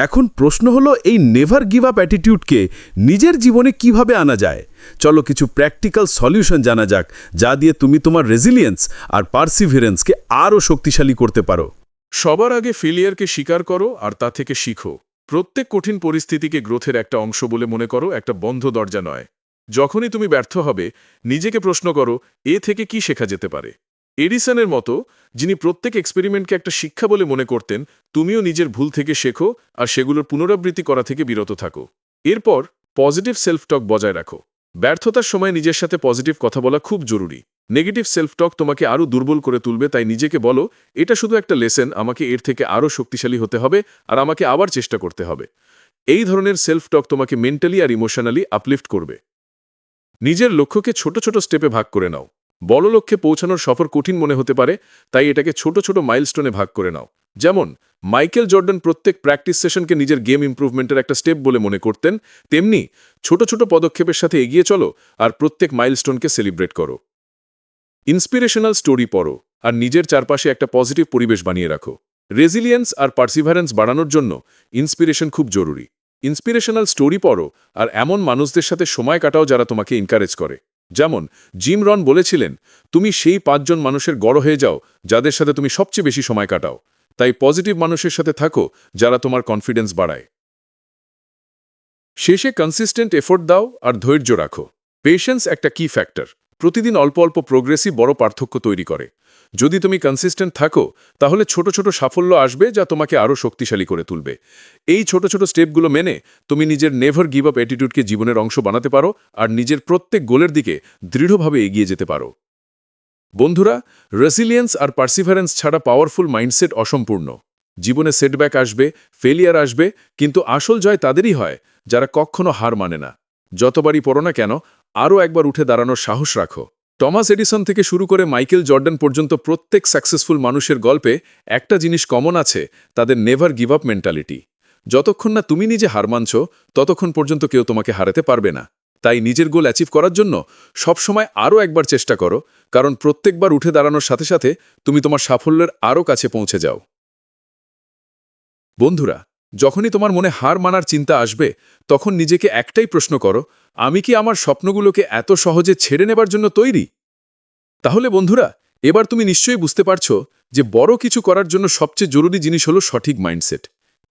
এখন প্রশ্ন হলো এই নেভার গিভ আপ অ্যাটিটিউডকে নিজের জীবনে কিভাবে আনা যায়। চলো কিছু প্র্যাকটিক্যাল সলিউশন জানা যাক, যা দিয়ে তুমি তোমার রেজিলিয়েন্স আর পারসিভিয়ারেন্সকে আরও শক্তিশালী করতে পারো। সবার আগে ফেলিয়ারকে স্বীকার করো আর তা থেকে শিখো। প্রত্যেক কঠিন পরিস্থিতিকে গ্রোথের একটা অংশ বলে মনে করো, একটা বন্ধ দরজা নয়। যখনই তুমি ব্যর্থ হবে, নিজেকে প্রশ্ন করো, এ থেকে কি শেখা যেতে পারে। এডিসনের মতো, যিনি প্রত্যেক এক্সপেরিমেন্টকে একটা শিক্ষা বলে মনে করতেন, তুমিও নিজের ভুল থেকে শেখো আর সেগুলোর পুনরাবৃত্তি করা থেকে বিরত থাকো। এরপর পজিটিভ সেলফ টক বজায় রাখো। ব্যর্থতার সময় নিজের সাথে পজিটিভ কথা বলা খুব জরুরি। নেগেটিভ সেলফ টক তোমাকে আরও দুর্বল করে তুলবে, তাই নিজেকে বলো, এটা শুধু একটা লেসন, আমাকে এর থেকে আরও শক্তিশালী হতে হবে আর আমাকে আবার চেষ্টা করতে হবে। এই ধরনের সেলফ টক তোমাকে মেন্টালি আর ইমোশনালি আপলিফট করবে। নিজের লক্ষ্যকে ছোট ছোট স্টেপে ভাগ করে নাও। বড় লক্ষ্যে পৌঁছানোর সফর কঠিন মনে হতে পারে, তাই এটাকে ছোট ছোট মাইলস্টোনে ভাগ করে নাও। যেমন মাইকেল জর্ডান প্রত্যেক প্র্যাকটিস সেশনকে নিজের গেম ইমপ্রুভমেন্টের একটা স্টেপ বলে মনে করতেন, তেমনি ছোট ছোট পদক্ষেপের সাথে এগিয়ে চলো আর প্রত্যেক মাইলস্টোনকে সেলিব্রেট করো। ইন্সপিরেশনাল স্টোরি পড়ো আর নিজের চারপাশে একটা পজিটিভ পরিবেশ বানিয়ে রাখো। রেজিলিয়েন্স আর পারসিভারেন্স বাড়ানোর জন্য ইন্সপিরেশন খুব জরুরি। ইন্সপিরেশনাল স্টোরি পড়ো আর এমন মানুষদের সাথে সময় কাটাও যারা তোমাকে এনকারেজ করে। যেমন জিম রন বলেছিলেন, তুমি সেই 5 জন মানুষের গড় হয়ে যাও যাদের সাথে তুমি সবচেয়ে বেশি সময় কাটাও। তাই পজিটিভ মানুষের সাথে থাকো যারা তোমার কনফিডেন্স বাড়ায়। শেষে কনসিস্টেন্ট এফোর্ট দাও আর ধৈর্য রাখো। পেশেন্স একটা কি ফ্যাক্টর। প্রতিদিন অল্প অল্প প্রোগ্রেসই বড় পার্থক্য তৈরি করে। যদি তুমি কনসিস্টেন্ট থাকো, তাহলে ছোট ছোট সাফল্য আসবে যা তোমাকে আরও শক্তিশালী করে তুলবে। এই ছোট ছোট স্টেপগুলো মেনে তুমি নিজের নেভার গিভ আপ অ্যাটিটিউডকে জীবনের অংশ বানাতে পারো আর নিজের প্রত্যেক গোলের দিকে দৃঢ়ভাবে এগিয়ে যেতে পারো। বন্ধুরা, রেসিলিয়েন্স আর পারসিভারেন্স ছাড়া পাওয়ারফুল মাইন্ডসেট অসম্পূর্ণ। জীবনে সেটব্যাক আসবে, ফেলিয়ার আসবে, কিন্তু আসল জয় তাদেরই হয় যারা কখনো হার মানে না। যতবারই পড়ো না কেন, আরও একবার উঠে দাঁড়ানোর সাহস রাখো। টমাস এডিসন থেকে শুরু করে মাইকেল জর্ডান পর্যন্ত প্রত্যেক সাকসেসফুল মানুষের গল্পে একটা জিনিস কমন আছে, তাদের নেভার গিভ আপ মেন্টালিটি। যতক্ষণ না তুমি নিজে হার মানছ, ততক্ষণ পর্যন্ত কেউ তোমাকে হারাতে পারবে না। তাই নিজের গোল অ্যাচিভ করার জন্য সবসময় আরও একবার চেষ্টা করো, কারণ প্রত্যেকবার উঠে দাঁড়ানোর সাথে সাথে তুমি তোমার সাফল্যের আরও কাছে পৌঁছে যাও। বন্ধুরা, যখনই তোমার মনে হার মানার চিন্তা আসবে, তখন নিজেকে একটাই প্রশ্ন করো, আমি কি আমার স্বপ্নগুলোকে এত সহজে ছেড়ে নেবার জন্য তৈরি? তাহলে বন্ধুরা, এবার তুমি নিশ্চয়ই বুঝতে পারছো যে বড় কিছু করার জন্য সবচেয়ে জরুরি জিনিস হলো সঠিক মাইন্ডসেট।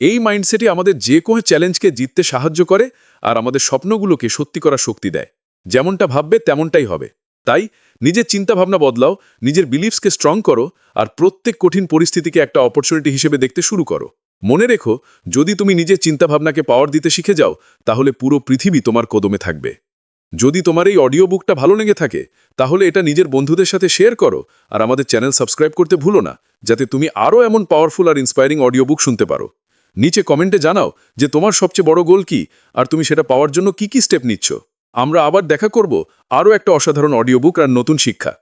এই মাইন্ডসেটই আমাদের যে কোনো চ্যালেঞ্জকে জিততে সাহায্য করে আর আমাদের স্বপ্নগুলোকে সত্যি করার শক্তি দেয়। যেমনটা ভাববে তেমনটাই হবে। তাই নিজের চিন্তাভাবনা বদলাও, নিজের বিলিফসকে স্ট্রং করো আর প্রত্যেক কঠিন পরিস্থিতিকে একটা অপরচুনিটি হিসেবে দেখতে শুরু করো। মনে রেখো, যদি তুমি নিজের চিন্তাভাবনাকে পাওয়ার দিতে শিখে যাও, তাহলে পুরো পৃথিবী তোমার কদমে থাকবে। যদি তোমার এই অডিও বুকটা ভালো লেগে থাকে তাহলে এটা নিজের বন্ধুদের সাথে শেয়ার করো আর আমাদের চ্যানেল সাবস্ক্রাইব করতে ভুলো না, যাতে তুমি আরও এমন পাওয়ারফুল আর ইন্সপায়ারিং অডিও বুক শুনতে পারো। নিচে কমেন্টে জানাও যে তোমার সবচেয়ে বড় গোল কি আর তুমি সেটা পাওয়ার জন্য কি কি স্টেপ নিচ্ছ। আমরা আবার দেখা করব আরও একটা অসাধারণ অডিও বুক আর নতুন শিক্ষা।